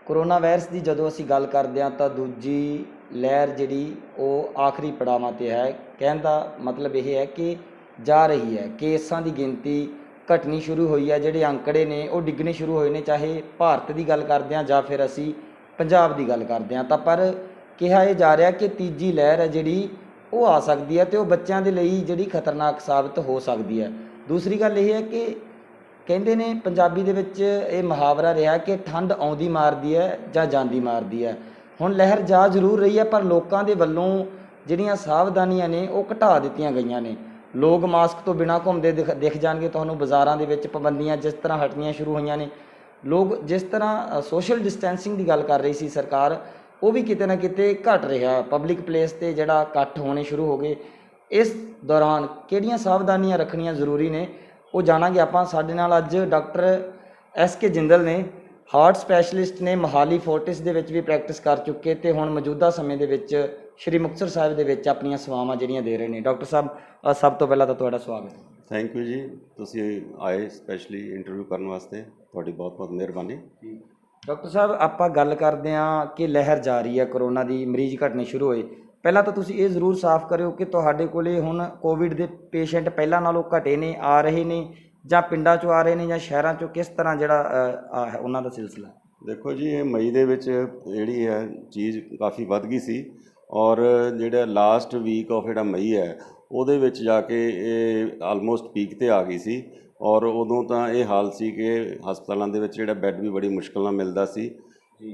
Corona virus ਦੀ ਜਦੋਂ ਅਸੀਂ ਗੱਲ ਕਰਦੇ ਹਾਂ ਤਾਂ ਦੂਜੀ ਲਹਿਰ ਜਿਹੜੀ ਉਹ ਆਖਰੀ ਪੜਾਵਾਂ 'ਤੇ ਹੈ। ਕਹਿਣ ਦਾ ਮਤਲਬ ਇਹ ਹੈ ਕਿ ਜਾ ਰਹੀ ਹੈ, ਕੇਸਾਂ ਦੀ ਗਿਣਤੀ ਘਟਣੀ ਸ਼ੁਰੂ ਹੋਈ ਹੈ, ਜਿਹੜੇ ਅੰਕੜੇ ਨੇ ਉਹ ਡਿੱਗਣੇ ਸ਼ੁਰੂ ਹੋਏ ਨੇ, ਚਾਹੇ ਭਾਰਤ ਦੀ ਗੱਲ ਕਰਦੇ ਹਾਂ ਜਾਂ ਫਿਰ ਅਸੀਂ ਪੰਜਾਬ ਦੀ ਗੱਲ ਕਰਦੇ ਹਾਂ। ਤਾਂ ਪਰ ਕਿਹਾ ਇਹ ਜਾ ਰਿਹਾ ਕਿ ਤੀਜੀ ਲਹਿਰ ਹੈ ਜਿਹੜੀ ਉਹ ਆ ਸਕਦੀ ਹੈ ਅਤੇ ਉਹ ਬੱਚਿਆਂ ਦੇ ਲਈ ਜਿਹੜੀ ਖਤਰਨਾਕ ਸਾਬਤ ਹੋ ਸਕਦੀ ਹੈ। ਦੂਸਰੀ ਗੱਲ ਇਹ ਹੈ ਕਿ ਕਹਿੰਦੇ ਨੇ ਪੰਜਾਬੀ ਦੇ ਵਿੱਚ ਇਹ ਮੁਹਾਵਰਾ ਰਿਹਾ ਕਿ ਠੰਡ ਆਉਂਦੀ ਮਾਰਦੀ ਹੈ ਜਾਂ ਜਾਂਦੀ ਮਾਰਦੀ ਹੈ। ਹੁਣ ਲਹਿਰ ਜਾ ਜ਼ਰੂਰ ਰਹੀ ਹੈ, ਪਰ ਲੋਕਾਂ ਦੇ ਵੱਲੋਂ ਜਿਹੜੀਆਂ ਸਾਵਧਾਨੀਆਂ ਨੇ ਉਹ ਘਟਾ ਦਿੱਤੀਆਂ ਗਈਆਂ ਨੇ। ਲੋਕ ਮਾਸਕ ਤੋਂ ਬਿਨਾਂ ਘੁੰਮਦੇ ਦਿਖ ਜਾਣਗੇ ਤੁਹਾਨੂੰ ਬਾਜ਼ਾਰਾਂ ਦੇ ਵਿੱਚ। ਪਾਬੰਦੀਆਂ ਜਿਸ ਤਰ੍ਹਾਂ ਹਟਣੀਆਂ ਸ਼ੁਰੂ ਹੋਈਆਂ ਨੇ, ਲੋਕ ਜਿਸ ਤਰ੍ਹਾਂ ਸੋਸ਼ਲ ਡਿਸਟੈਂਸਿੰਗ ਦੀ ਗੱਲ ਕਰ ਰਹੀ ਸੀ ਸਰਕਾਰ, ਉਹ ਵੀ ਕਿਤੇ ਨਾ ਕਿਤੇ ਘਟ ਰਿਹਾ। ਪਬਲਿਕ ਪਲੇਸ 'ਤੇ ਜਿਹੜਾ ਇਕੱਠ ਹੋਣੇ ਸ਼ੁਰੂ ਹੋ ਗਏ, ਇਸ ਦੌਰਾਨ ਕਿਹੜੀਆਂ ਸਾਵਧਾਨੀਆਂ ਰੱਖਣੀਆਂ ਜ਼ਰੂਰੀ ਨੇ ਉਹ ਜਾਣਾਂਗੇ ਆਪਾਂ। ਸਾਡੇ ਨਾਲ ਅੱਜ ਡਾਕਟਰ SK ਜਿੰਦਲ ਨੇ, ਹਾਰਟ ਸਪੈਸ਼ਲਿਸਟ ਨੇ, ਮੋਹਾਲੀ ਫੋਰਟਿਸ ਦੇ ਵਿੱਚ ਵੀ ਪ੍ਰੈਕਟਿਸ ਕਰ ਚੁੱਕੇ ਅਤੇ ਹੁਣ ਮੌਜੂਦਾ ਸਮੇਂ ਦੇ ਵਿੱਚ ਸ਼੍ਰੀ ਮੁਕਤਸਰ ਸਾਹਿਬ ਦੇ ਵਿੱਚ ਆਪਣੀਆਂ ਸੇਵਾਵਾਂ ਜਿਹੜੀਆਂ ਦੇ ਰਹੇ ਨੇ। ਡਾਕਟਰ ਸਾਹਿਬ, ਸਭ ਤੋਂ ਪਹਿਲਾਂ ਤਾਂ ਤੁਹਾਡਾ ਸਵਾਗਤ ਹੈ। ਥੈਂਕ ਯੂ ਜੀ, ਤੁਸੀਂ ਆਏ ਸਪੈਸ਼ਲੀ ਇੰਟਰਵਿਊ ਕਰਨ ਵਾਸਤੇ, ਤੁਹਾਡੀ ਬਹੁਤ ਬਹੁਤ ਮਿਹਰਬਾਨੀ। ਡਾਕਟਰ ਸਾਹਿਬ, ਆਪਾਂ ਗੱਲ ਕਰਦੇ ਹਾਂ ਕਿ ਲਹਿਰ ਜਾ ਰਹੀ ਹੈ ਕਰੋਨਾ ਦੀ, ਮਰੀਜ਼ ਘਟਣੇ ਸ਼ੁਰੂ ਹੋਏ। ਪਹਿਲਾਂ ਤਾਂ ਤੁਸੀਂ ਇਹ ਜ਼ਰੂਰ ਸਾਫ਼ ਕਰਿਓ ਕਿ ਤੁਹਾਡੇ ਕੋਲੇ ਹੁਣ ਕੋਵਿਡ ਦੇ ਪੇਸ਼ੈਂਟ ਪਹਿਲਾਂ ਨਾਲੋਂ ਘਟੇ ਨੇ, ਆ ਰਹੇ ਨੇ, ਜਾਂ ਪਿੰਡਾਂ 'ਚੋਂ ਆ ਰਹੇ ਨੇ ਜਾਂ ਸ਼ਹਿਰਾਂ 'ਚੋਂ, ਕਿਸ ਤਰ੍ਹਾਂ ਜਿਹੜਾ ਉਹਨਾਂ ਦਾ ਸਿਲਸਿਲਾ? ਦੇਖੋ ਜੀ, ਇਹ ਮਈ ਦੇ ਵਿੱਚ ਜਿਹੜੀ ਹੈ ਚੀਜ਼ ਕਾਫੀ ਵੱਧ ਗਈ ਸੀ, ਔਰ ਜਿਹੜਾ ਲਾਸਟ ਵੀਕ ਆਫ ਜਿਹੜਾ ਮਈ ਹੈ ਉਹਦੇ ਵਿੱਚ ਜਾ ਕੇ ਇਹ ਆਲਮੋਸਟ ਪੀਕ 'ਤੇ ਆ ਗਈ ਸੀ। ਔਰ ਉਦੋਂ ਤਾਂ ਇਹ ਹਾਲ ਸੀ ਕਿ ਹਸਪਤਾਲਾਂ ਦੇ ਵਿੱਚ ਜਿਹੜਾ ਬੈੱਡ ਵੀ ਬੜੀ ਮੁਸ਼ਕਿਲ ਨਾਲ ਮਿਲਦਾ ਸੀ।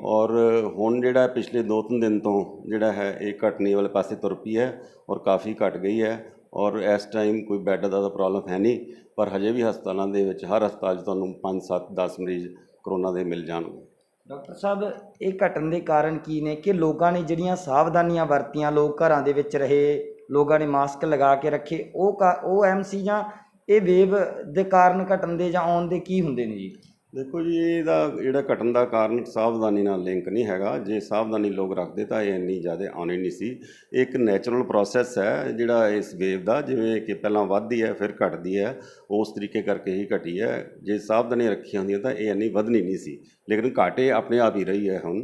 ਔਰ ਹੁਣ ਜਿਹੜਾ ਪਿਛਲੇ 2-3 ਦਿਨ ਤੋਂ ਜਿਹੜਾ ਹੈ ਇਹ ਘਟਣੇ ਵਾਲੇ ਪਾਸੇ ਤੁਰ ਪਈ ਹੈ ਔਰ ਕਾਫੀ ਘਟ ਗਈ ਹੈ। ਔਰ ਇਸ ਟਾਈਮ ਕੋਈ ਬੈੱਡ ਦਾ ਤਾਂ ਪ੍ਰੋਬਲਮ ਹੈ ਨਹੀਂ, ਪਰ ਹਜੇ ਵੀ ਹਸਪਤਾਲਾਂ ਦੇ ਵਿੱਚ ਹਰ ਹਸਪਤਾਲ 'ਚ ਤੁਹਾਨੂੰ 5-7-10 ਮਰੀਜ਼ ਕਰੋਨਾ ਦੇ ਮਿਲ ਜਾਣਗੇ। ਡਾਕਟਰ ਸਾਹਿਬ, ਇਹ ਘਟਣ ਦੇ ਕਾਰਨ ਕੀ ਨੇ ਕਿ ਲੋਕਾਂ ਨੇ ਜਿਹੜੀਆਂ ਸਾਵਧਾਨੀਆਂ ਵਰਤੀਆਂ, ਲੋਕ ਘਰਾਂ ਦੇ ਵਿੱਚ ਰਹੇ, ਲੋਕਾਂ ਨੇ ਮਾਸਕ ਲਗਾ ਕੇ ਰੱਖੇ, ਉਹ ਅਹਿਮ ਸੀ, ਜਾਂ ਇਹ ਵੇਵ ਦੇ ਕਾਰਨ ਘਟਣ ਦੇ ਜਾਂ ਆਉਣ ਦੇ ਕੀ ਹੁੰਦੇ ਨੇ ਜੀ? ਦੇਖੋ ਜੀ, ਇਹਦਾ ਜਿਹੜਾ ਘਟਣ ਦਾ ਕਾਰਨ ਸਾਵਧਾਨੀ ਨਾਲ ਲਿੰਕ ਨਹੀਂ ਹੈਗਾ। ਜੇ ਸਾਵਧਾਨੀ ਲੋਕ ਰੱਖਦੇ ਤਾਂ ਇਹ ਇੰਨੀ ਜ਼ਿਆਦਾ ਆਉਣੀ ਨਹੀਂ ਸੀ। ਇੱਕ ਨੈਚੁਰਲ ਪ੍ਰੋਸੈਸ ਹੈ ਜਿਹੜਾ ਇਸ ਵੇਵ ਦਾ, ਜਿਵੇਂ ਕਿ ਪਹਿਲਾਂ ਵੱਧਦੀ ਹੈ ਫਿਰ ਘਟਦੀ ਹੈ, ਉਸ ਤਰੀਕੇ ਕਰਕੇ ਹੀ ਘਟੀ ਹੈ। ਜੇ ਸਾਵਧਾਨੀ ਰੱਖੀਆਂ ਹੁੰਦੀਆਂ ਤਾਂ ਇਹ ਇੰਨੀ ਵਧਣੀ ਨਹੀਂ ਸੀ, ਲੇਕਿਨ ਘਾਟੇ ਆਪਣੇ ਆਪ ਹੀ ਰਹੀ ਹੈ ਹੁਣ।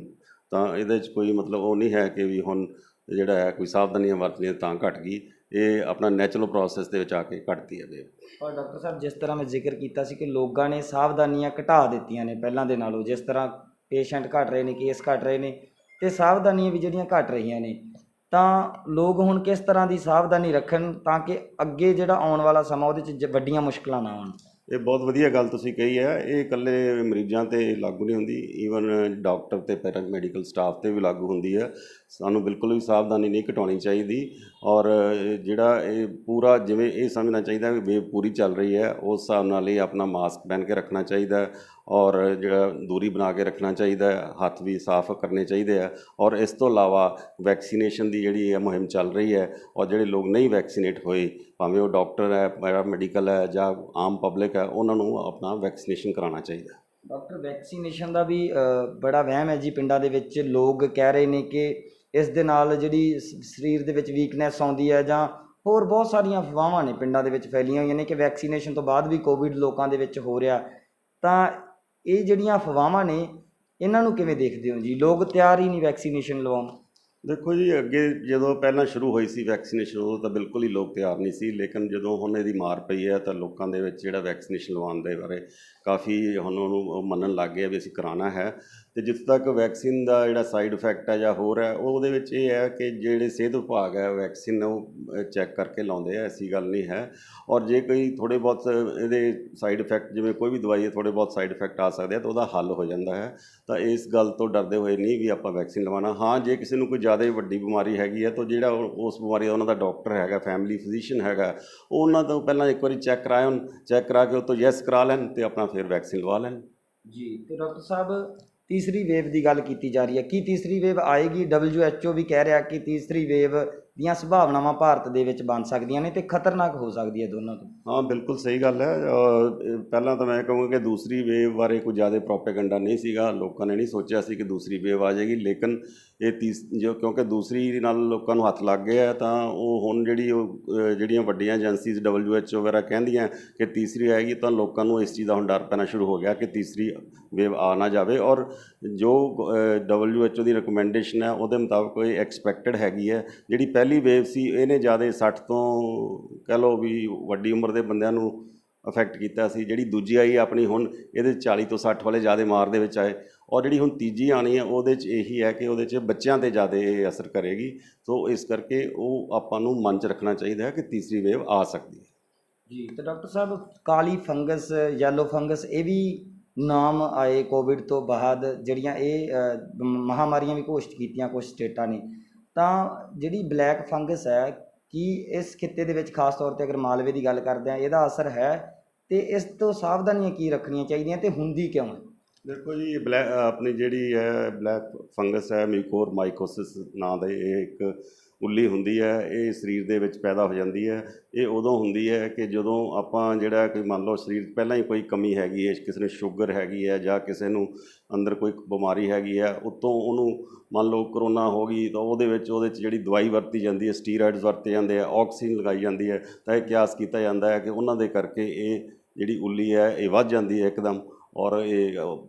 ਤਾਂ ਇਹਦੇ 'ਚ ਕੋਈ ਮਤਲਬ ਉਹ ਨਹੀਂ ਹੈ ਕਿ ਵੀ ਹੁਣ ਜਿਹੜਾ ਹੈ ਕੋਈ ਸਾਵਧਾਨੀਆਂ ਵਰਤਣੀਆਂ ਤਾਂ ਘਟ ਗਈ। ਇਹ ਆਪਣਾ ਨੈਚੁਰਲ ਪ੍ਰੋਸੈਸ ਦੇ ਵਿੱਚ ਆ ਕੇ ਘਟਦੀ ਹੈ ਵੇਵ। ਪਰ ਡਾਕਟਰ ਸਾਹਿਬ, ਜਿਸ ਤਰ੍ਹਾਂ ਮੈਂ ਜ਼ਿਕਰ ਕੀਤਾ ਸੀ ਕਿ ਲੋਕਾਂ ਨੇ ਸਾਵਧਾਨੀਆਂ ਘਟਾ ਦਿੱਤੀਆਂ ਨੇ ਪਹਿਲਾਂ ਦੇ ਨਾਲੋਂ, ਜਿਸ ਤਰ੍ਹਾਂ ਪੇਸ਼ੈਂਟ ਘਟ ਰਹੇ ਨੇ, ਕੇਸ ਘਟ ਰਹੇ ਨੇ, ਅਤੇ ਸਾਵਧਾਨੀਆਂ ਵੀ ਜਿਹੜੀਆਂ ਘਟ ਰਹੀਆਂ ਨੇ, ਤਾਂ ਲੋਕ ਹੁਣ ਕਿਸ ਤਰ੍ਹਾਂ ਦੀ ਸਾਵਧਾਨੀ ਰੱਖਣ ਤਾਂ ਕਿ ਅੱਗੇ ਜਿਹੜਾ ਆਉਣ ਵਾਲਾ ਸਮਾਂ ਉਹਦੇ 'ਚ ਵੱਡੀਆਂ ਮੁਸ਼ਕਲਾਂ ਨਾ ਆਉਣ? ਇਹ ਬਹੁਤ ਵਧੀਆ ਗੱਲ ਤੁਸੀਂ ਕਹੀ ਹੈ। ਇਹ ਇਕੱਲੇ ਮਰੀਜ਼ਾਂ 'ਤੇ ਲਾਗੂ ਨਹੀਂ ਹੁੰਦੀ, ਈਵਨ ਡਾਕਟਰ ਅਤੇ ਪੈਰਾਮੈਡੀਕਲ ਸਟਾਫ 'ਤੇ ਵੀ ਲਾਗੂ ਹੁੰਦੀ ਹੈ। ਸਾਨੂੰ ਬਿਲਕੁਲ ਵੀ ਸਾਵਧਾਨੀ ਨਹੀਂ ਘਟਾਉਣੀ ਚਾਹੀਦੀ। ਔਰ ਜਿਹੜਾ ਇਹ ਪੂਰਾ ਜਿਵੇਂ ਇਹ ਸਮਝਣਾ ਚਾਹੀਦਾ ਵੀ ਵੇਵ ਪੂਰੀ ਚੱਲ ਰਹੀ ਹੈ, ਉਸ ਹਿਸਾਬ ਨਾਲ ਹੀ ਆਪਣਾ ਮਾਸਕ ਪਹਿਨ ਕੇ ਰੱਖਣਾ ਚਾਹੀਦਾ, ਔਰ ਜਿਹੜਾ ਦੂਰੀ ਬਣਾ ਕੇ ਰੱਖਣਾ ਚਾਹੀਦਾ, ਹੱਥ ਵੀ ਸਾਫ਼ ਕਰਨੇ ਚਾਹੀਦੇ ਆ। ਔਰ ਇਸ ਤੋਂ ਇਲਾਵਾ ਵੈਕਸੀਨੇਸ਼ਨ ਦੀ ਜਿਹੜੀ ਹੈ ਮੁਹਿੰਮ ਚੱਲ ਰਹੀ ਹੈ, ਔਰ ਜਿਹੜੇ ਲੋਕ ਨਹੀਂ ਵੈਕਸੀਨੇਟ ਹੋਏ, ਭਾਵੇਂ ਉਹ ਡਾਕਟਰ ਹੈ, ਪੈਰਾਮੈਡੀਕਲ ਹੈ ਜਾਂ ਆਮ ਪਬਲਿਕ ਹੈ, ਉਹਨਾਂ ਨੂੰ ਆਪਣਾ ਵੈਕਸੀਨੇਸ਼ਨ ਕਰਾਉਣਾ ਚਾਹੀਦਾ। ਡਾਕਟਰ, ਵੈਕਸੀਨੇਸ਼ਨ ਦਾ ਵੀ ਬੜਾ ਵਹਿਮ ਹੈ ਜੀ ਪਿੰਡਾਂ ਦੇ ਵਿੱਚ। ਲੋਕ ਕਹਿ ਰਹੇ ਨੇ ਕਿ ਇਸ ਦੇ ਨਾਲ ਜਿਹੜੀ ਸਰੀਰ ਦੇ ਵਿੱਚ ਵੀਕਨੈਸ ਆਉਂਦੀ ਹੈ, ਜਾਂ ਹੋਰ ਬਹੁਤ ਸਾਰੀਆਂ ਅਫਵਾਹਾਂ ਨੇ ਪਿੰਡਾਂ ਦੇ ਵਿੱਚ ਫੈਲੀਆਂ ਹੋਈਆਂ ਨੇ ਕਿ ਵੈਕਸੀਨੇਸ਼ਨ ਤੋਂ ਬਾਅਦ ਵੀ ਕੋਵਿਡ ਲੋਕਾਂ ਦੇ ਵਿੱਚ ਹੋ ਰਿਹਾ। ਤਾਂ ਇਹ ਜਿਹੜੀਆਂ ਅਫਵਾਹਾਂ ਨੇ, ਇਹਨਾਂ ਨੂੰ ਕਿਵੇਂ ਦੇਖਦੇ ਹੋ ਜੀ? ਲੋਕ ਤਿਆਰ ਹੀ ਨਹੀਂ ਵੈਕਸੀਨੇਸ਼ਨ ਲਵਾਉਣ। ਦੇਖੋ ਜੀ, ਅੱਗੇ ਜਦੋਂ ਪਹਿਲਾਂ ਸ਼ੁਰੂ ਹੋਈ ਸੀ ਵੈਕਸੀਨੇਸ਼ਨ, ਉਦੋਂ ਤਾਂ ਬਿਲਕੁਲ ਹੀ ਲੋਕ ਤਿਆਰ ਨਹੀਂ ਸੀ, ਲੇਕਿਨ ਜਦੋਂ ਹੁਣ ਇਹਦੀ ਮਾਰ ਪਈ ਹੈ ਤਾਂ ਲੋਕਾਂ ਦੇ ਵਿੱਚ ਜਿਹੜਾ ਵੈਕਸੀਨੇਸ਼ਨ ਲਗਵਾਉਣ ਦੇ ਬਾਰੇ ਕਾਫੀ ਹੁਣ ਉਹਨੂੰ ਮੰਨਣ ਲੱਗ ਗਏ ਵੀ ਅਸੀਂ ਕਰਾਉਣਾ ਹੈ। ਅਤੇ ਜਿੱਥੇ ਤੱਕ ਵੈਕਸੀਨ ਦਾ ਜਿਹੜਾ ਸਾਈਡ ਇਫੈਕਟ ਹੈ ਜਾਂ ਹੋਰ ਹੈ, ਉਹਦੇ ਵਿੱਚ ਇਹ ਹੈ ਕਿ ਜਿਹੜੇ ਸਿਹਤ ਵਿਭਾਗ ਹੈ ਵੈਕਸੀਨ ਉਹ ਚੈੱਕ ਕਰਕੇ ਲਾਉਂਦੇ ਆ, ਐਸੀ ਗੱਲ ਨਹੀਂ ਹੈ। ਔਰ ਜੇ ਕੋਈ ਥੋੜ੍ਹੇ ਬਹੁਤ ਇਹਦੇ ਸਾਈਡ ਇਫੈਕਟ, ਜਿਵੇਂ ਕੋਈ ਵੀ ਦਵਾਈ ਹੈ ਥੋੜ੍ਹੇ ਬਹੁਤ ਸਾਈਡ ਇਫੈਕਟ ਆ ਸਕਦੇ ਆ, ਤਾਂ ਉਹਦਾ ਹੱਲ ਹੋ ਜਾਂਦਾ ਹੈ। ਤਾਂ ਇਸ ਗੱਲ ਤੋਂ ਡਰਦੇ ਹੋਏ ਨਹੀਂ ਵੀ ਆਪਾਂ ਵੈਕਸੀਨ ਲਵਾਉਣਾ। ਹਾਂ, ਜੇ ਕਿਸੇ ਨੂੰ ਕੋਈ ਜ਼ਿਆਦਾ ਹੀ ਵੱਡੀ ਬਿਮਾਰੀ ਹੈਗੀ ਹੈ ਤਾਂ ਜਿਹੜਾ ਉਸ ਬਿਮਾਰੀ ਦਾ ਉਹਨਾਂ ਦਾ ਡਾਕਟਰ ਹੈਗਾ, ਫੈਮਿਲੀ ਫਿਜ਼ੀਸ਼ੀਅਨ ਹੈਗਾ, ਉਹ ਉਹਨਾਂ ਤੋਂ ਪਹਿਲਾਂ ਇੱਕ ਵਾਰੀ ਚੈੱਕ ਕਰਾਉਣ, ਚੈੱਕ ਕਰਾ ਕੇ ਉਹ ਤੋਂ ਯੈਸ ਕਰਾ ਲੈਣ ਅਤੇ ਆਪਣਾ ਫਿਰ ਵੈਕਸੀਨ ਲਵਾ ਲੈਣ ਜੀ। ਅਤੇ ਡਾਕਟਰ ਸਾਹਿਬ, ਤੀਸਰੀ ਵੇਵ ਦੀ ਗੱਲ ਕੀਤੀ ਜਾ ਰਹੀ ਹੈ, ਕੀ ਤੀਸਰੀ ਵੇਵ ਆਏਗੀ? WHO ਵੀ ਕਹਿ ਰਿਹਾ ਕਿ ਤੀਸਰੀ ਵੇਵ ਦੀਆਂ ਸੰਭਾਵਨਾਵਾਂ ਭਾਰਤ ਦੇ ਵਿੱਚ ਬਣ ਸਕਦੀਆਂ ਨੇ ਤੇ ਖਤਰਨਾਕ ਹੋ ਸਕਦੀ ਹੈ ਦੋਨਾਂ ਤੋਂ। ਹਾਂ ਬਿਲਕੁਲ ਸਹੀ ਗੱਲ ਹੈ। ਪਹਿਲਾਂ ਤਾਂ ਮੈਂ ਕਹੂੰਗਾ ਕਿ ਦੂਸਰੀ ਵੇਵ ਬਾਰੇ ਕੋਈ ਜ਼ਿਆਦਾ ਪ੍ਰੋਪੇਗੈਂਡਾ ਨਹੀਂ ਸੀਗਾ, ਲੋਕਾਂ ਨੇ ਨਹੀਂ ਸੋਚਿਆ ਸੀ ਕਿ ਦੂਸਰੀ ਵੇਵ ਆ ਜਾਏਗੀ, ਲੇਕਿਨ ਇਹ ਕਿਉਂਕਿ ਦੂਸਰੀ ਨਾਲ ਲੋਕਾਂ ਨੂੰ ਹੱਥ ਲੱਗ ਗਿਆ ਤਾਂ ਉਹ ਹੁਣ ਜਿਹੜੀਆਂ ਵੱਡੀਆਂ ਏਜੰਸੀਜ਼ WHO ਵਗੈਰਾ ਕਹਿੰਦੀਆਂ ਕਿ ਤੀਸਰੀ ਆਏਗੀ, ਤਾਂ ਲੋਕਾਂ ਨੂੰ ਇਸ ਚੀਜ਼ ਦਾ ਹੁਣ ਡਰ ਪੈਣਾ ਸ਼ੁਰੂ ਹੋ ਗਿਆ ਕਿ ਤੀਸਰੀ ਵੇਵ ਆ ਨਾ ਜਾਵੇ। ਔਰ ਜੋ WHO ਦੀ ਰਿਕਮੈਂਡੇਸ਼ਨ ਹੈ ਉਹਦੇ ਮੁਤਾਬਕ ਇਹ ਐਕਸਪੈਕਟਡ ਹੈਗੀ ਹੈ। ਜਿਹੜੀ ਪਹਿਲੀ ਵੇਵ ਸੀ ਇਹਨੇ ਜ਼ਿਆਦਾ 60 ਤੋਂ ਕਹਿ ਲਓ ਵੀ ਵੱਡੀ ਉਮਰ ਦੇ ਬੰਦਿਆਂ ਨੂੰ ਅਫੈਕਟ ਕੀਤਾ ਸੀ। ਜਿਹੜੀ ਦੂਜੀ ਆਈ ਆਪਣੀ ਹੁਣ ਇਹਦੇ 40 ਤੋਂ 60 ਵਾਲੇ ਜ਼ਿਆਦਾ ਮਾਰ ਦੇ ਵਿੱਚ ਆਏ, ਔਰ ਜਿਹੜੀ ਹੁਣ ਤੀਜੀ ਆਉਣੀ ਹੈ ਉਹਦੇ 'ਚ ਇਹੀ ਹੈ ਕਿ ਉਹਦੇ 'ਚ ਬੱਚਿਆਂ 'ਤੇ ਜ਼ਿਆਦਾ ਇਹ ਅਸਰ ਕਰੇਗੀ। ਸੋ ਇਸ ਕਰਕੇ ਉਹ ਆਪਾਂ ਨੂੰ ਮਨ 'ਚ ਰੱਖਣਾ ਚਾਹੀਦਾ ਹੈ ਕਿ ਤੀਸਰੀ ਵੇਵ ਆ ਸਕਦੀ ਹੈ। ਜੀ, ਤੇ ਡਾਕਟਰ ਸਾਹਿਬ ਕਾਲੀ ਫੰਗਸ, ਯੈਲੋ ਫੰਗਸ, ਇਹ ਵੀ ਨਾਮ ਆਏ ਕੋਵਿਡ ਤੋਂ ਬਾਅਦ, ਜਿਹੜੀਆਂ ਇਹ ਮਹਾਮਾਰੀਆਂ ਵੀ ਘੋਸ਼ਿਤ ਕੀਤੀਆਂ ਕੁਝ ਸਟੇਟਾਂ ਨੇ। ਤਾਂ ਜਿਹੜੀ ਬਲੈਕ ਫੰਗਸ ਹੈ, ਕੀ ਇਸ ਖਿੱਤੇ ਦੇ ਵਿੱਚ ਖਾਸ ਤੌਰ 'ਤੇ ਅਗਰ ਮਾਲਵੇ ਦੀ ਗੱਲ ਕਰਦੇ ਹਾਂ ਇਹਦਾ ਅਸਰ ਹੈ, ਤੇ ਇਸ ਤੋਂ ਸਾਵਧਾਨੀਆਂ ਕੀ ਰੱਖਣੀਆਂ ਚਾਹੀਦੀਆਂ ਤੇ ਹੁੰਦੀ ਕਿਉਂ ਹੈ? ਦੇਖੋ ਜੀ, ਆਪਣੀ ਜਿਹੜੀ ਹੈ ਬਲੈਕ ਫੰਗਸ ਹੈ, ਮਿਊਕੋਰਮਾਈਕੋਸਿਸ ਨਾਂ ਦਾ ਇਹ ਇੱਕ ਉੱਲੀ ਹੁੰਦੀ ਹੈ। ਇਹ ਸਰੀਰ ਦੇ ਵਿੱਚ ਪੈਦਾ ਹੋ ਜਾਂਦੀ ਹੈ। ਇਹ ਉਦੋਂ ਹੁੰਦੀ ਹੈ ਕਿ ਜਦੋਂ ਆਪਾਂ ਜਿਹੜਾ ਕੋਈ ਮੰਨ ਲਓ ਸਰੀਰ ਪਹਿਲਾਂ ਹੀ ਕੋਈ ਕਮੀ ਹੈਗੀ ਹੈ, ਕਿਸੇ ਨੂੰ ਸ਼ੂਗਰ ਹੈਗੀ ਹੈ ਜਾਂ ਕਿਸੇ ਨੂੰ ਅੰਦਰ ਕੋਈ ਬਿਮਾਰੀ ਹੈਗੀ ਹੈ, ਉੱਤੋਂ ਉਹਨੂੰ ਮੰਨ ਲਓ ਕਰੋਨਾ ਹੋ ਗਈ ਤਾਂ ਉਹਦੇ 'ਚ ਜਿਹੜੀ ਦਵਾਈ ਵਰਤੀ ਜਾਂਦੀ ਹੈ, ਸਟੀਰਾਇਡਸ ਵਰਤੇ ਜਾਂਦੇ ਆ, ਆਕਸੀਜਨ ਲਗਾਈ ਜਾਂਦੀ ਹੈ, ਤਾਂ ਇਹ ਕਿਆਸ ਕੀਤਾ ਜਾਂਦਾ ਹੈ ਕਿ ਉਹਨਾਂ ਦੇ ਕਰਕੇ ਇਹ ਜਿਹੜੀ ਉੱਲੀ ਹੈ ਇਹ ਵੱਧ ਜਾਂਦੀ ਹੈ ਇੱਕਦਮ, ਔਰ ਇਹ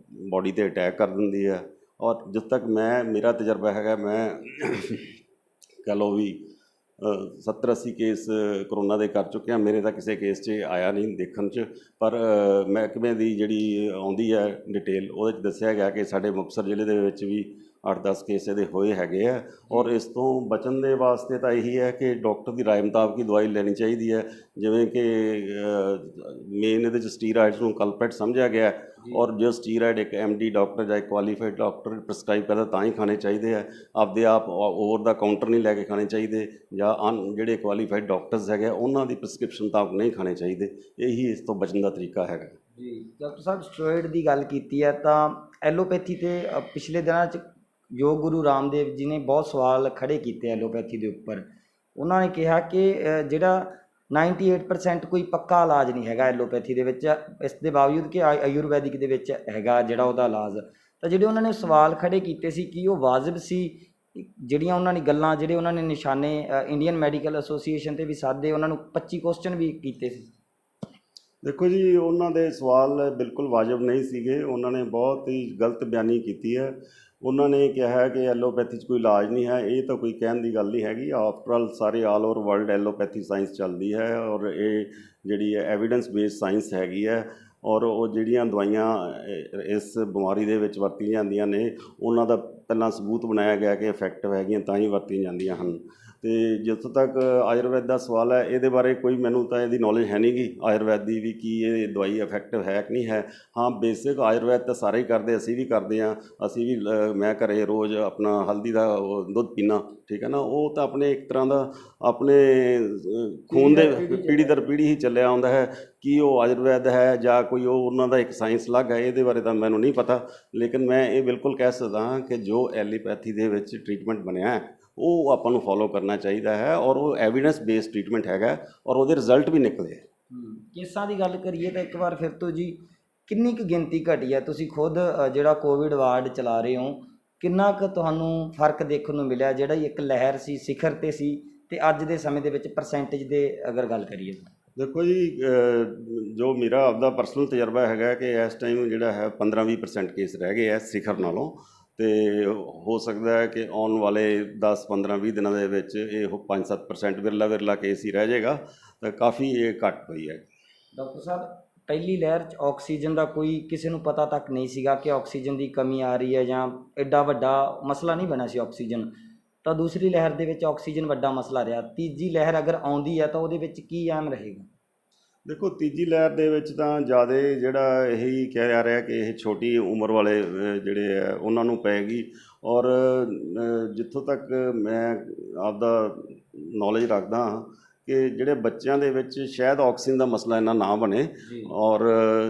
ਬਾਡੀ 'ਤੇ ਅਟੈਕ ਕਰ ਦਿੰਦੀ ਹੈ। ਔਰ ਜਦ ਤੱਕ ਮੇਰਾ ਤਜਰਬਾ ਹੈਗਾ, ਮੈਂ ਕਹਿ ਲਓ ਵੀ 70-80 ਕੇਸ ਕਰੋਨਾ ਦੇ ਕਰ ਚੁੱਕੇ ਹਾਂ। ਮੇਰੇ ਤਾਂ ਕਿਸੇ ਕੇਸ 'ਚ ਆਇਆ ਨਹੀਂ ਦੇਖਣ 'ਚ, ਪਰ ਮਹਿਕਮੇ ਦੀ ਜਿਹੜੀ ਆਉਂਦੀ ਹੈ ਡਿਟੇਲ ਉਹਦੇ 'ਚ ਦੱਸਿਆ ਗਿਆ ਕਿ ਸਾਡੇ ਮੁਕਤਸਰ ਜ਼ਿਲ੍ਹੇ ਦੇ ਵਿੱਚ ਵੀ 8-10 ਕੇਸ ਇਹਦੇ ਹੋਏ ਹੈਗੇ ਆ। ਔਰ ਇਸ ਤੋਂ ਬਚਣ ਦੇ ਵਾਸਤੇ ਤਾਂ ਇਹੀ ਹੈ ਕਿ ਡਾਕਟਰ ਦੀ ਰਾਏ ਮੁਤਾਬਕ ਹੀ ਦਵਾਈ ਲੈਣੀ ਚਾਹੀਦੀ ਹੈ। ਜਿਵੇਂ ਕਿ ਮੇਨ ਇਹਦੇ 'ਚ ਸਟੀਰਾਇਡਸ ਨੂੰ ਕਲਪਰੇਟ ਸਮਝਿਆ ਗਿਆ, ਔਰ ਜੋ ਸਟੀਰਾਇਡ ਇੱਕ MD ਡਾਕਟਰ ਜਾਂ ਕੁਆਲੀਫਾਈਡ ਡਾਕਟਰ ਪ੍ਰਸਕ੍ਰਾਈਬ ਕਰਦਾ ਤਾਂ ਹੀ ਖਾਣੇ ਚਾਹੀਦੇ ਆ। ਆਪਦੇ ਆਪ ਓਵਰ ਦਾ ਕਾਊਂਟਰ ਨਹੀਂ ਲੈ ਕੇ ਖਾਣੇ ਚਾਹੀਦੇ, ਜਾਂ ਜਿਹੜੇ ਕੁਆਲੀਫਾਈਡ ਡਾਕਟਰਸ ਹੈਗੇ ਉਹਨਾਂ ਦੀ ਪ੍ਰਸਕ੍ਰਿਪਸ਼ਨ ਮੁਤਾਬਕ ਨਹੀਂ ਖਾਣੇ ਚਾਹੀਦੇ। ਇਹੀ ਇਸ ਤੋਂ ਬਚਣ ਦਾ ਤਰੀਕਾ ਹੈਗਾ ਜੀ। ਡਾਕਟਰ ਸਾਹਿਬ ਸਟੀਰੋਇਡ ਦੀ ਗੱਲ ਕੀਤੀ ਹੈ ਤਾਂ ਐਲੋਪੈਥੀ ਤੇ ਪਿਛਲੇ ਦਿਨਾਂ 'ਚ ਯੋਗ ਗੁਰੂ ਰਾਮਦੇਵ ਜੀ ਨੇ ਬਹੁਤ ਸਵਾਲ ਖੜੇ ਕੀਤੇ ਐਲੋਪੈਥੀ ਦੇ ਉੱਪਰ। ਉਹਨਾਂ ਨੇ ਕਿਹਾ ਕਿ ਜਿਹੜਾ 98% ਕੋਈ ਪੱਕਾ ਇਲਾਜ ਨਹੀਂ ਹੈਗਾ ਐਲੋਪੈਥੀ ਦੇ ਵਿੱਚ, ਇਸ ਦੇ ਬਾਵਜੂਦ ਕਿ ਆਯੁਰਵੈਦਿਕ ਦੇ ਵਿੱਚ ਹੈਗਾ ਜਿਹੜਾ ਉਹਦਾ ਇਲਾਜ। ਤਾਂ ਜਿਹੜੇ ਉਹਨਾਂ ਨੇ ਸਵਾਲ ਖੜੇ ਕੀਤੇ ਸੀ ਕੀ ਉਹ ਵਾਜਬ ਸੀ? ਜਿਹੜੀਆਂ ਉਹਨਾਂ ਨੇ ਗੱਲਾਂ, ਜਿਹੜੇ ਉਹਨਾਂ ਨੇ ਨਿਸ਼ਾਨੇ ਇੰਡੀਅਨ ਮੈਡੀਕਲ ਐਸੋਸੀਏਸ਼ਨ 'ਤੇ ਵੀ ਸਾਧੇ, ਉਹਨਾਂ ਨੂੰ 25 ਕੁਐਸਚਨ ਵੀ ਕੀਤੇ ਸੀ। ਦੇਖੋ ਜੀ, ਉਹਨਾਂ ਦੇ ਸਵਾਲ ਬਿਲਕੁਲ ਵਾਜਬ ਨਹੀਂ ਸੀਗੇ। ਉਹਨਾਂ ਨੇ ਬਹੁਤ ਹੀ ਗਲਤ ਬਿਆਨੀ ਕੀਤੀ ਹੈ। ਉਹਨਾਂ ਨੇ ਕਿਹਾ ਕਿ ਐਲੋਪੈਥੀ 'ਚ ਕੋਈ ਇਲਾਜ ਨਹੀਂ ਹੈ। ਇਹ ਤਾਂ ਕੋਈ ਕਹਿਣ ਦੀ ਗੱਲ ਨਹੀਂ ਹੈਗੀ। ਆਫਟਰ ਆਲ ਸਾਰੇ all over world allopathy science ਚੱਲਦੀ ਹੈ, ਔਰ ਇਹ ਜਿਹੜੀ ਹੈ ਐਵੀਡੈਂਸ ਬੇਸਡ ਸਾਇੰਸ ਹੈਗੀ ਹੈ। ਔਰ ਉਹ ਜਿਹੜੀਆਂ ਦਵਾਈਆਂ ਇਸ ਬਿਮਾਰੀ ਦੇ ਵਿੱਚ ਵਰਤੀਆਂ ਜਾਂਦੀਆਂ ਨੇ, ਉਹਨਾਂ ਦਾ ਪਹਿਲਾਂ ਸਬੂਤ ਬਣਾਇਆ ਗਿਆ ਕਿ ਇਫੈਕਟਿਵ ਹੈਗੀਆਂ ਤਾਂ ਹੀ ਵਰਤੀਆਂ ਜਾਂਦੀਆਂ ਹਨ। ਅਤੇ ਜਿੱਥੋਂ ਤੱਕ ਆਯੁਰਵੈਦ ਦਾ ਸਵਾਲ ਹੈ, ਇਹਦੇ ਬਾਰੇ ਮੈਨੂੰ ਤਾਂ ਇਹਦੀ ਨੌਲੇਜ ਹੈ ਨਹੀਂ ਗੀ ਆਯੁਰਵੈਦ ਦੀ ਵੀ, ਕੀ ਇਹ ਦਵਾਈ ਇਫੈਕਟਿਵ ਹੈ ਕਿ ਨਹੀਂ ਹੈ। ਹਾਂ, ਬੇਸਿਕ ਆਯੁਰਵੈਦ ਤਾਂ ਸਾਰੇ ਹੀ ਕਰਦੇ, ਅਸੀਂ ਵੀ ਕਰਦੇ ਹਾਂ। ਅਸੀਂ ਵੀ ਮੈਂ ਘਰੇ ਰੋਜ਼ ਆਪਣਾ ਹਲਦੀ ਦਾ ਦੁੱਧ ਪੀਣਾ, ਠੀਕ ਹੈ ਨਾ। ਉਹ ਤਾਂ ਆਪਣੇ ਇੱਕ ਤਰ੍ਹਾਂ ਦਾ ਆਪਣੇ ਖੂਨ ਦੇ ਪੀੜ੍ਹੀ ਦਰ ਪੀੜ੍ਹੀ ਹੀ ਚੱਲਿਆ ਆਉਂਦਾ ਹੈ। ਕੀ ਉਹ ਆਯੁਰਵੈਦ ਹੈ ਜਾਂ ਕੋਈ ਉਹਨਾਂ ਦਾ ਇੱਕ ਸਾਇੰਸ ਅਲੱਗ ਹੈ, ਇਹਦੇ ਬਾਰੇ ਤਾਂ ਮੈਨੂੰ ਨਹੀਂ ਪਤਾ। ਲੇਕਿਨ ਮੈਂ ਇਹ ਬਿਲਕੁਲ ਕਹਿ ਸਕਦਾ ਹਾਂ ਕਿ ਜੋ ਐਲੋਪੈਥੀ ਦੇ ਵਿੱਚ ਟਰੀਟਮੈਂਟ ਬਣਿਆ ਹੈ ਉਹ ਆਪਾਂ ਨੂੰ ਫੋਲੋ ਕਰਨਾ ਚਾਹੀਦਾ ਹੈ, ਔਰ ਉਹ ਐਵੀਡੈਂਸ ਬੇਸਡ ਟਰੀਟਮੈਂਟ ਹੈਗਾ, ਔਰ ਉਹਦੇ ਰਿਜ਼ਲਟ ਵੀ ਨਿਕਲੇ। ਕੇਸਾਂ ਦੀ ਗੱਲ ਕਰੀਏ ਤਾਂ ਇੱਕ ਵਾਰ ਫਿਰ ਤੋਂ ਜੀ, ਕਿੰਨੀ ਕੁ ਗਿਣਤੀ ਘਟੀ ਹੈ? ਤੁਸੀਂ ਖੁਦ ਜਿਹੜਾ ਕੋਵਿਡ ਵਾਰਡ ਚਲਾ ਰਹੇ ਹੋ, ਕਿੰਨਾ ਕੁ ਤੁਹਾਨੂੰ ਫਰਕ ਦੇਖਣ ਨੂੰ ਮਿਲਿਆ? ਜਿਹੜਾ ਇੱਕ ਲਹਿਰ ਸੀ, ਸਿਖਰ 'ਤੇ ਸੀ, ਤੇ ਅੱਜ ਦੇ ਸਮੇਂ ਦੇ ਵਿੱਚ ਪਰਸੈਂਟੇਜ ਦੇ ਅਗਰ ਗੱਲ ਕਰੀਏ? ਦੇਖੋ ਜੀ, ਜੋ ਮੇਰਾ ਆਪਦਾ ਪਰਸਨਲ ਤਜਰਬਾ ਹੈਗਾ ਕਿ ਇਸ ਟਾਈਮ ਜਿਹੜਾ ਹੈ 15-20% ਕੇਸ ਰਹਿ ਗਏ ਹੈ ਸਿਖਰ ਨਾਲੋਂ, ਅਤੇ ਹੋ ਸਕਦਾ ਹੈ ਕਿ ਆਉਣ ਵਾਲੇ 10-15-20 ਦਿਨਾਂ ਦੇ ਵਿੱਚ ਇਹ 5-7% ਵਿਰਲਾ ਕੇਸ ਹੀ ਰਹਿ ਜਾਏਗਾ। ਤਾਂ ਕਾਫੀ ਇਹ ਘੱਟ ਹੋਈ ਹੈ। ਡਾਕਟਰ ਸਾਹਿਬ, ਪਹਿਲੀ ਲਹਿਰ 'ਚ ਆਕਸੀਜਨ ਦਾ ਕੋਈ ਕਿਸੇ ਨੂੰ ਪਤਾ ਤੱਕ ਨਹੀਂ ਸੀਗਾ ਕਿ ਆਕਸੀਜਨ ਦੀ ਕਮੀ ਆ ਰਹੀ ਹੈ, ਜਾਂ ਐਡਾ ਵੱਡਾ ਮਸਲਾ ਨਹੀਂ ਬਣਿਆ ਸੀ ਆਕਸੀਜਨ। ਤਾਂ ਦੂਸਰੀ ਲਹਿਰ ਦੇ ਵਿੱਚ ਆਕਸੀਜਨ ਵੱਡਾ ਮਸਲਾ ਰਿਹਾ। ਤੀਜੀ ਲਹਿਰ ਅਗਰ ਆਉਂਦੀ ਹੈ ਤਾਂ ਉਹਦੇ ਵਿੱਚ ਕੀ ਅਹਿਮ ਰਹੇਗਾ? ਦੇਖੋ, ਤੀਜੀ ਲਹਿਰ ਦੇ ਵਿੱਚ ਤਾਂ ਜ਼ਿਆਦਾ ਜਿਹੜਾ ਇਹੀ ਕਿਹਾ ਜਾ ਰਿਹਾ ਕਿ ਇਹ ਛੋਟੀ ਉਮਰ ਵਾਲੇ ਜਿਹੜੇ ਹੈ ਉਹਨਾਂ ਨੂੰ ਪਏਗੀ। ਔਰ ਜਿੱਥੋਂ ਤੱਕ ਮੈਂ ਆਪਦਾ ਨੌਲੇਜ ਰੱਖਦਾ ਹਾਂ ਕਿ ਜਿਹੜੇ ਬੱਚਿਆਂ ਦੇ ਵਿੱਚ ਸ਼ਾਇਦ ਆਕਸੀਜਨ ਦਾ ਮਸਲਾ ਇੰਨਾ ਨਾ ਬਣੇ, ਔਰ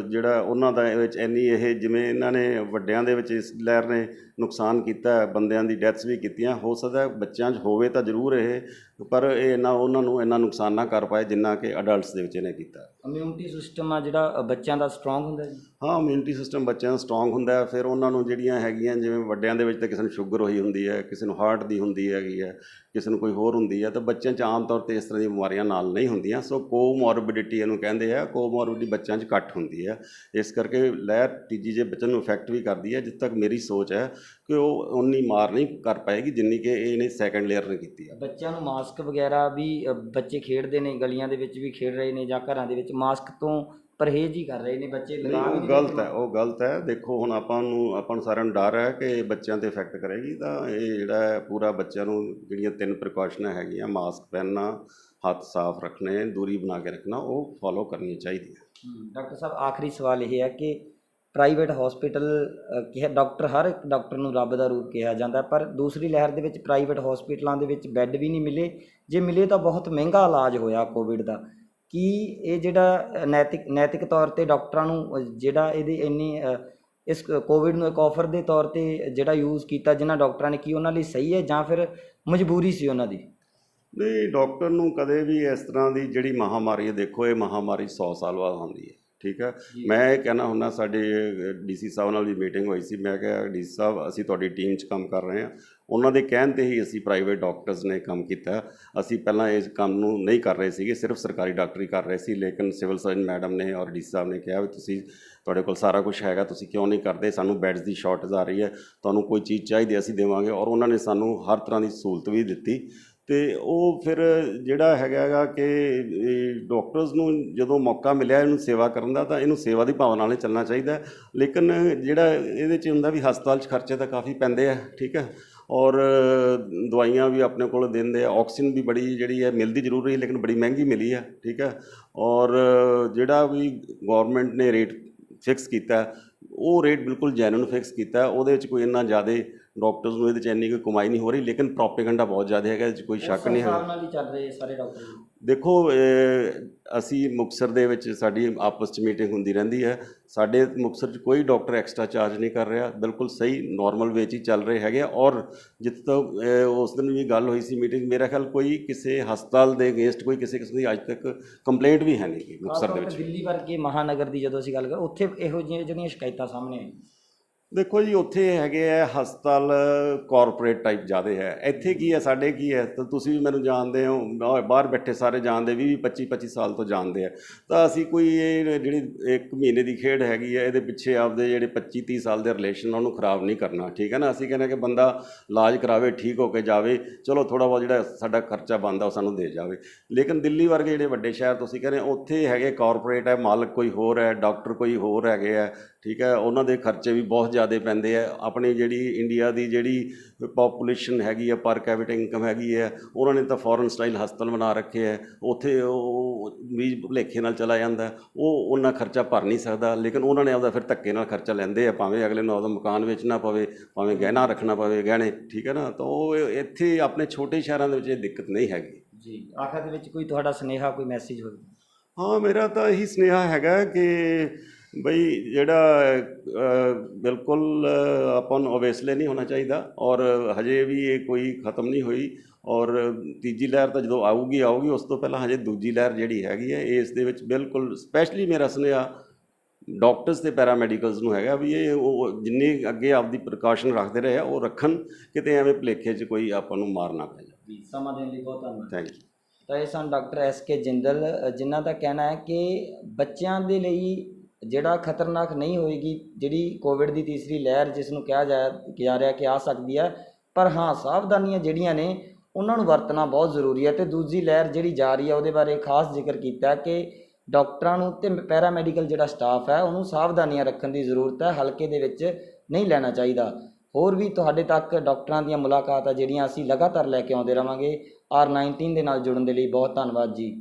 ਜਿਹੜਾ ਉਹਨਾਂ ਦਾ ਵਿੱਚ ਇੰਨੀ ਇਹ ਜਿਵੇਂ ਇਹਨਾਂ ਨੇ ਵੱਡਿਆਂ ਦੇ ਵਿੱਚ ਇਸ ਲਹਿਰ ਨੇ ਨੁਕਸਾਨ ਕੀਤਾ, ਬੰਦਿਆਂ ਦੀ ਡੈਥਸ ਵੀ ਕੀਤੀਆਂ, ਹੋ ਸਕਦਾ ਬੱਚਿਆਂ 'ਚ ਹੋਵੇ ਤਾਂ ਜ਼ਰੂਰ ਇਹ, ਪਰ ਇਹ ਨਾ ਉਹਨਾਂ ਨੂੰ ਇੰਨਾ ਨੁਕਸਾਨ ਨਾ ਕਰ ਪਾਏ ਜਿੰਨਾ ਕਿ ਅਡਲਟਸ ਦੇ ਵਿੱਚ ਇਹਨੇ ਕੀਤਾ। ਇਮਿਊਨਿਟੀ ਸਿਸਟਮ ਆ ਜਿਹੜਾ ਬੱਚਿਆਂ ਦਾ ਸਟਰੋਂਗ ਹੁੰਦਾ ਜੀ। ਹਾਂ, ਇਮਿਊਨਿਟੀ ਸਿਸਟਮ ਬੱਚਿਆਂ ਦਾ ਸਟਰੋਂਗ ਹੁੰਦਾ ਹੈ। ਫਿਰ ਉਹਨਾਂ ਨੂੰ ਜਿਹੜੀਆਂ ਹੈਗੀਆਂ, ਜਿਵੇਂ ਵੱਡਿਆਂ ਦੇ ਵਿੱਚ ਤਾਂ ਕਿਸੇ ਨੂੰ ਸ਼ੂਗਰ ਹੋਈ ਹੁੰਦੀ ਹੈ, ਕਿਸੇ ਨੂੰ ਹਾਰਟ ਦੀ ਹੁੰਦੀ ਹੈਗੀ ਹੈ, ਕਿਸੇ ਨੂੰ ਕੋਈ ਹੋਰ ਹੁੰਦੀ ਹੈ, ਤਾਂ ਬੱਚਿਆਂ 'ਚ ਆਮ ਤੌਰ 'ਤੇ ਇਸ ਤਰ੍ਹਾਂ ਦੀਆਂ ਬਿਮਾਰੀਆਂ ਨਾਲ ਨਹੀਂ ਹੁੰਦੀਆਂ। ਸੋ ਕੋਮੋਰਬਿਡਿਟੀ ਇਹਨੂੰ ਕਹਿੰਦੇ ਆ, ਕੋਮੋਰਬਿਡਿਟੀ ਬੱਚਿਆਂ 'ਚ ਘੱਟ ਹੁੰਦੀ ਹੈ। ਇਸ ਕਰਕੇ ਲਹਿਰ ਤੀਜੀ ਜੇ ਬੱਚੇ ਨੂੰ ਇਫੈਕਟ ਵੀ ਕਰਦੀ ਹੈ, ਜਿੱਥੇ ਤੱਕ ਮੇਰੀ ਸੋਚ ਹੈ ਕਿ ਉਹ ਉਨੀ ਮਾਰ ਨਹੀਂ ਕਰ ਪਾਏਗੀ ਜਿੰਨੀ ਕਿ ਇਹਨੇ ਸੈਕੰਡ ਲੇਅਰ ਨੇ ਕੀਤੀ ਹੈ। ਬੱਚਿਆਂ ਨੂੰ ਮਾਸਕ ਵਗੈਰਾ ਵੀ ਬੱਚੇ ਖੇਡਦੇ ਨੇ, ਗਲੀਆਂ ਦੇ ਵਿੱਚ ਵੀ ਖੇਡ ਰਹੇ ਨੇ ਜਾਂ ਘਰਾਂ ਦੇ ਵਿੱਚ ਮਾਸਕ ਤੋਂ ਪਰਹੇਜ਼ ਹੀ ਕਰ ਰਹੇ ਨੇ ਬੱਚੇ। ਨਹੀਂ, ਲਗਾ ਵੀ ਉਹ ਨਹੀਂ ਗਲਤ ਰਹੇ। ਹੈ, ਉਹ ਗਲਤ ਹੈ। ਦੇਖੋ ਹੁਣ ਆਪਾਂ ਨੂੰ ਸਾਰਿਆਂ ਨੂੰ ਡਰ ਹੈ ਕਿ ਬੱਚਿਆਂ 'ਤੇ ਇਫੈਕਟ ਕਰੇਗੀ, ਤਾਂ ਇਹ ਜਿਹੜਾ ਹੈ ਪੂਰਾ ਬੱਚਿਆਂ ਨੂੰ ਜਿਹੜੀਆਂ 3 ਪ੍ਰੀਕਾਸ਼ਨਾਂ ਹੈਗੀਆਂ, ਮਾਸਕ ਪਹਿਨਣਾ, ਹੱਥ ਸਾਫ਼ ਰੱਖਣੇ, ਦੂਰੀ ਬਣਾ ਕੇ ਰੱਖਣਾ, ਉਹ ਫੋਲੋ ਕਰਨੀਆਂ ਚਾਹੀਦੀਆਂ। ਡਾਕਟਰ ਸਾਹਿਬ, ਆਖਰੀ ਸਵਾਲ ਇਹ ਹੈ ਕਿ ਪ੍ਰਾਈਵੇਟ ਹੌਸਪੀਟਲ ਕਿਹਾ, ਡਾਕਟਰ ਹਰ ਇੱਕ ਡਾਕਟਰ ਨੂੰ ਰੱਬ ਦਾ ਰੂਪ ਕਿਹਾ ਜਾਂਦਾ, ਪਰ ਦੂਸਰੀ ਲਹਿਰ ਦੇ ਵਿੱਚ ਪ੍ਰਾਈਵੇਟ ਹੌਸਪੀਟਲਾਂ ਦੇ ਵਿੱਚ ਬੈੱਡ ਵੀ ਨਹੀਂ ਮਿਲੇ, ਜੇ ਮਿਲੇ ਤਾਂ ਬਹੁਤ ਮਹਿੰਗਾ ਇਲਾਜ ਹੋਇਆ ਕੋਵਿਡ ਦਾ। ਕੀ ਇਹ ਜਿਹੜਾ ਨੈਤਿਕ ਤੌਰ 'ਤੇ ਡਾਕਟਰਾਂ ਨੂੰ ਜਿਹੜਾ ਇਹਦੀ ਇੰਨੀ ਇਸ ਕੋਵਿਡ ਨੂੰ ਇੱਕ ਆਫਰ ਦੇ ਤੌਰ 'ਤੇ ਜਿਹੜਾ ਯੂਜ਼ ਕੀਤਾ ਜਿਨ੍ਹਾਂ ਡਾਕਟਰਾਂ ਨੇ, ਕੀ ਉਹਨਾਂ ਲਈ ਸਹੀ ਹੈ ਜਾਂ ਫਿਰ ਮਜਬੂਰੀ ਸੀ ਉਹਨਾਂ ਦੀ? ਨਹੀਂ, ਡਾਕਟਰ ਨੂੰ ਕਦੇ ਵੀ ਇਸ ਤਰ੍ਹਾਂ ਦੀ ਜਿਹੜੀ ਮਹਾਂਮਾਰੀ ਹੈ, ਦੇਖੋ ਇਹ ਮਹਾਂਮਾਰੀ 100 ਸਾਲ ਬਾਅਦ ਆਉਂਦੀ ਹੈ, ਠੀਕ ਹੈ। ਮੈਂ ਇਹ ਕਹਿਣਾ ਹੁੰਦਾ, ਸਾਡੇ DC ਸਾਹਿਬ ਨਾਲ ਵੀ ਮੀਟਿੰਗ ਹੋਈ ਸੀ, ਮੈਂ ਕਿਹਾ DC ਸਾਹਿਬ ਅਸੀਂ ਤੁਹਾਡੀ ਟੀਮ 'ਚ ਕੰਮ ਕਰ ਰਹੇ ਹਾਂ। ਉਹਨਾਂ ਦੇ ਕਹਿਣ 'ਤੇ ਹੀ ਅਸੀਂ ਪ੍ਰਾਈਵੇਟ ਡਾਕਟਰਸ ਨੇ ਕੰਮ ਕੀਤਾ। ਅਸੀਂ ਪਹਿਲਾਂ ਇਸ ਕੰਮ ਨੂੰ ਨਹੀਂ ਕਰ ਰਹੇ ਸੀਗੇ, ਸਿਰਫ ਸਰਕਾਰੀ ਡਾਕਟਰ ਹੀ ਕਰ ਰਹੇ ਸੀ, ਲੇਕਿਨ ਸਿਵਲ ਸਰਜਨ ਮੈਡਮ ਨੇ ਔਰ DC ਸਾਹਿਬ ਨੇ ਕਿਹਾ ਵੀ ਤੁਸੀਂ, ਤੁਹਾਡੇ ਕੋਲ ਸਾਰਾ ਕੁਝ ਹੈਗਾ, ਤੁਸੀਂ ਕਿਉਂ ਨਹੀਂ ਕਰਦੇ? ਸਾਨੂੰ ਬੈੱਡਸ ਦੀ ਸ਼ਾਰਟੇਜ ਆ ਰਹੀ ਹੈ, ਤੁਹਾਨੂੰ ਕੋਈ ਚੀਜ਼ ਚਾਹੀਦੀ ਅਸੀਂ ਦੇਵਾਂਗੇ। ਔਰ ਉਹਨਾਂ ਨੇ ਸਾਨੂੰ ਹਰ ਤਰ੍ਹਾਂ ਦੀ ਸਹੂਲਤ ਵੀ ਦਿੱਤੀ। ਅਤੇ ਉਹ ਫਿਰ ਜਿਹੜਾ ਹੈਗਾ ਕਿ ਡਾਕਟਰਸ ਨੂੰ ਜਦੋਂ ਮੌਕਾ ਮਿਲਿਆ ਇਹਨੂੰ ਸੇਵਾ ਕਰਨ ਦਾ, ਤਾਂ ਇਹਨੂੰ ਸੇਵਾ ਦੀ ਭਾਵਨਾ ਨਾਲ ਚੱਲਣਾ ਚਾਹੀਦਾ। ਲੇਕਿਨ ਜਿਹੜਾ ਇਹਦੇ 'ਚ ਹੁੰਦਾ ਵੀ ਹਸਪਤਾਲ 'ਚ ਖਰਚੇ ਤਾਂ ਕਾਫੀ ਪੈਂਦੇ ਆ, ਠੀਕ ਹੈ, ਔਰ ਦਵਾਈਆਂ ਵੀ ਆਪਣੇ ਕੋਲ ਦਿੰਦੇ ਆ। ਆਕਸੀਜਨ ਵੀ ਬੜੀ ਜਿਹੜੀ ਹੈ ਮਿਲਦੀ ਜ਼ਰੂਰ ਰਹੀ, ਲੇਕਿਨ ਬੜੀ ਮਹਿੰਗੀ ਮਿਲੀ ਹੈ, ਠੀਕ ਹੈ। ਔਰ ਜਿਹੜਾ ਵੀ ਗੌਰਮੈਂਟ ਨੇ ਰੇਟ ਫਿਕਸ ਕੀਤਾ, ਉਹ ਰੇਟ ਬਿਲਕੁਲ ਜੈਨੂਇਨ ਫਿਕਸ ਕੀਤਾ। ਉਹਦੇ ਵਿੱਚ ਕੋਈ ਇੰਨਾ ਜ਼ਿਆਦਾ ਡਾਕਟਰਸ ਨੂੰ ਇਹਦੇ 'ਚ ਇੰਨੀ ਕੋਈ ਕਮਾਈ ਨਹੀਂ ਹੋ ਰਹੀ, ਲੇਕਿਨ ਪ੍ਰੋਪੇਗੈਂਡਾ ਬਹੁਤ ਜ਼ਿਆਦਾ ਹੈਗਾ, ਇਹਦੇ 'ਚ ਕੋਈ ਸ਼ੱਕ ਨਹੀਂ ਹੈ। ਉਸ ਨਾਲ ਹੀ ਚੱਲ ਰਹੇ ਸਾਰੇ ਡਾਕਟਰ। ਦੇਖੋ ਅਸੀਂ ਮੁਕਤਸਰ ਦੇ ਵਿੱਚ ਸਾਡੀ ਆਪਸ 'ਚ ਮੀਟਿੰਗ ਹੁੰਦੀ ਰਹਿੰਦੀ ਹੈ। ਸਾਡੇ ਮੁਕਤਸਰ 'ਚ ਕੋਈ ਡਾਕਟਰ ਐਕਸਟਰਾ ਚਾਰਜ ਨਹੀਂ ਕਰ ਰਿਹਾ, ਬਿਲਕੁਲ ਸਹੀ ਨਾਰਮਲ ਵੇ 'ਚ ਹੀ ਚੱਲ ਰਹੇ ਹੈਗੇ। ਔਰ ਜਿੱਥੇ ਤੱਕ ਉਸ ਦਿਨ ਵੀ ਗੱਲ ਹੋਈ ਸੀ ਮੀਟਿੰਗ, ਮੇਰਾ ਖਿਆਲ ਕੋਈ ਕਿਸੇ ਹਸਪਤਾਲ ਦੇ ਅਗੇਂਸਟ ਕੋਈ ਕਿਸੇ ਕਿਸਮ ਦੀ ਅੱਜ ਤੱਕ ਕੰਪਲੇਂਟ ਵੀ ਹੈ ਨਹੀਂ ਮੁਕਤਸਰ ਦੇ ਵਿੱਚ। ਦਿੱਲੀ ਵਰਗੇ ਮਹਾਨਗਰ ਦੀ ਜਦੋਂ ਅਸੀਂ ਗੱਲ ਕਰਾਂ, ਉੱਥੇ ਇਹੋ ਜਿਹੀਆਂ ਜਿਹੜੀਆਂ ਸ਼ਿਕਾਇਤਾਂ ਸਾਹਮਣੇ ਆਈਆਂ। ਦੇਖੋ ਜੀ, ਉੱਥੇ ਹੈਗੇ ਹੈ ਹਸਪਤਾਲ ਕਾਰਪੋਰੇਟ ਟਾਈਪ ਜ਼ਿਆਦਾ ਹੈ। ਇੱਥੇ ਕੀ ਹੈ, ਸਾਡੇ ਕੀ ਹੈ, ਤਾਂ ਤੁਸੀਂ ਵੀ ਮੈਨੂੰ ਜਾਣਦੇ ਹੋ, ਬਾਹਰ ਬੈਠੇ ਸਾਰੇ ਜਾਣਦੇ, 20-25 ਸਾਲ ਤੋਂ ਜਾਣਦੇ ਆ। ਤਾਂ ਅਸੀਂ ਕੋਈ ਇਹ ਜਿਹੜੀ 1 ਮਹੀਨੇ ਦੀ ਖੇਡ ਹੈਗੀ ਹੈ, ਇਹਦੇ ਪਿੱਛੇ ਆਪਦੇ ਜਿਹੜੇ 25-30 ਸਾਲ ਦੇ ਰਿਲੇਸ਼ਨ ਉਹਨੂੰ ਖਰਾਬ ਨਹੀਂ ਕਰਨਾ, ਠੀਕ ਹੈ ਨਾ। ਅਸੀਂ ਕਹਿੰਦੇ ਕਿ ਬੰਦਾ ਇਲਾਜ ਕਰਾਵੇ, ਠੀਕ ਹੋ ਕੇ ਜਾਵੇ, ਚਲੋ ਥੋੜ੍ਹਾ ਬਹੁਤ ਜਿਹੜਾ ਸਾਡਾ ਖਰਚਾ ਬਣਦਾ ਉਹ ਸਾਨੂੰ ਦੇ ਜਾਵੇ। ਲੇਕਿਨ ਦਿੱਲੀ ਵਰਗੇ ਜਿਹੜੇ ਵੱਡੇ ਸ਼ਹਿਰ ਤੁਸੀਂ ਕਹਿੰਦੇ, ਉੱਥੇ ਹੈਗੇ ਕਾਰਪੋਰੇਟ ਹੈ, ਮਾਲਕ ਕੋਈ ਹੋਰ ਹੈ, ਡਾਕਟਰ ਕੋਈ ਹੋਰ ਹੈਗੇ ਹੈ, ਠੀਕ ਹੈ। ਉਹਨਾਂ ਦੇ ਖਰਚੇ ਵੀ ਬਹੁਤ ਜ਼ਿਆਦਾ ਪੈਂਦੇ ਹੈ। ਆਪਣੀ ਜਿਹੜੀ ਇੰਡੀਆ ਦੀ ਜਿਹੜੀ ਪਾਪੂਲੇਸ਼ਨ ਹੈਗੀ ਹੈ, ਪਰ ਕੈਪੀਟਲ ਇਨਕਮ ਹੈਗੀ ਹੈ, ਉਹਨਾਂ ਨੇ ਤਾਂ ਫੋਰਨ ਸਟਾਈਲ ਹਸਪਤਾਲ ਬਣਾ ਰੱਖੇ ਹੈ। ਉੱਥੇ ਉਹ ਵੀ ਭੁਲੇਖੇ ਨਾਲ ਚਲਾ ਜਾਂਦਾ, ਉਹ ਉਹਨਾਂ ਖਰਚਾ ਭਰ ਨਹੀਂ ਸਕਦਾ, ਲੇਕਿਨ ਉਹਨਾਂ ਨੇ ਆਪਦਾ ਫਿਰ ਧੱਕੇ ਨਾਲ ਖਰਚਾ ਲੈਂਦੇ ਆ, ਭਾਵੇਂ ਅਗਲੇ ਨੂੰ ਆਪਦਾ ਮਕਾਨ ਵੇਚਣਾ ਪਵੇ, ਭਾਵੇਂ ਗਹਿਣਾ ਰੱਖਣਾ ਪਵੇ, ਗਹਿਣੇ, ਠੀਕ ਹੈ ਨਾ। ਤਾਂ ਉਹ ਇੱਥੇ ਆਪਣੇ ਛੋਟੇ ਸ਼ਹਿਰਾਂ ਦੇ ਵਿੱਚ ਇਹ ਦਿੱਕਤ ਨਹੀਂ ਹੈਗੀ ਜੀ। ਆਖਰ ਦੇ ਵਿੱਚ ਕੋਈ ਤੁਹਾਡਾ ਸੁਨੇਹਾ, ਕੋਈ ਮੈਸੇਜ ਹੋਵੇ? ਹਾਂ, ਮੇਰਾ ਤਾਂ ਇਹੀ ਸੁਨੇਹਾ ਹੈਗਾ ਕਿ ਬਈ ਜਿਹੜਾ ਬਿਲਕੁਲ ਆਪਾਂ ਨੂੰ ਅਵੇਸਲੇ ਨਹੀਂ ਹੋਣਾ ਚਾਹੀਦਾ। ਔਰ ਹਜੇ ਵੀ ਇਹ ਕੋਈ ਖਤਮ ਨਹੀਂ ਹੋਈ, ਔਰ ਤੀਜੀ ਲਹਿਰ ਤਾਂ ਜਦੋਂ ਆਊਗੀ, ਉਸ ਤੋਂ ਪਹਿਲਾਂ ਹਜੇ ਦੂਜੀ ਲਹਿਰ ਜਿਹੜੀ ਹੈਗੀ ਹੈ, ਇਸ ਦੇ ਵਿੱਚ ਬਿਲਕੁਲ ਸਪੈਸ਼ਲੀ ਮੇਰਾ ਸੁਨੇਹਾ ਡਾਕਟਰਸ ਅਤੇ ਪੈਰਾਮੈਡੀਕਲਸ ਨੂੰ ਹੈਗਾ ਵੀ ਇਹ ਉਹ ਜਿੰਨੀ ਅੱਗੇ ਆਪਦੀ ਪ੍ਰੀਕਾਸ਼ਨ ਰੱਖਦੇ ਰਹੇ ਆ, ਉਹ ਰੱਖਣ, ਕਿਤੇ ਐਵੇਂ ਭੁਲੇਖੇ 'ਚ ਕੋਈ ਆਪਾਂ ਨੂੰ ਮਾਰ ਨਾ ਪੈ ਜਾਵੇ। ਸਮਾਂ ਦੇਣ ਲਈ ਬਹੁਤ ਧੰਨਵਾਦ। Thank you. ਤਾਂ ਇਹ ਸਨ ਡਾਕਟਰ SK ਜਿੰਦਲ, ਜਿਨ੍ਹਾਂ ਦਾ ਕਹਿਣਾ ਹੈ ਕਿ ਬੱਚਿਆਂ ਦੇ ਲਈ ਜਿਹੜਾ ਖਤਰਨਾਕ ਨਹੀਂ ਹੋਏਗੀ ਜਿਹੜੀ ਕੋਵਿਡ ਦੀ ਤੀਸਰੀ ਲਹਿਰ ਜਿਸ ਨੂੰ ਕਿਹਾ ਜਾ ਰਿਹਾ ਕਿ ਆ ਸਕਦੀ ਹੈ, ਪਰ ਹਾਂ ਸਾਵਧਾਨੀਆਂ ਜਿਹੜੀਆਂ ਨੇ ਉਹਨਾਂ ਨੂੰ ਵਰਤਣਾ ਬਹੁਤ ਜ਼ਰੂਰੀ ਹੈ। ਅਤੇ ਦੂਜੀ ਲਹਿਰ ਜਿਹੜੀ ਜਾ ਰਹੀ ਹੈ ਉਹਦੇ ਬਾਰੇ ਖਾਸ ਜ਼ਿਕਰ ਕੀਤਾ ਕਿ ਡਾਕਟਰਾਂ ਨੂੰ ਅਤੇ ਪੈਰਾਮੈਡੀਕਲ ਜਿਹੜਾ ਸਟਾਫ ਹੈ ਉਹਨੂੰ ਸਾਵਧਾਨੀਆਂ ਰੱਖਣ ਦੀ ਜ਼ਰੂਰਤ ਹੈ, ਹਲਕੇ ਦੇ ਵਿੱਚ ਨਹੀਂ ਲੈਣਾ ਚਾਹੀਦਾ। ਹੋਰ ਵੀ ਤੁਹਾਡੇ ਤੱਕ ਡਾਕਟਰਾਂ ਦੀਆਂ ਮੁਲਾਕਾਤਾਂ ਜਿਹੜੀਆਂ ਅਸੀਂ ਲਗਾਤਾਰ ਲੈ ਕੇ ਆਉਂਦੇ ਰਹਾਂਗੇ। R19 ਦੇ ਨਾਲ ਜੁੜਨ ਦੇ ਲਈ ਬਹੁਤ ਧੰਨਵਾਦ ਜੀ।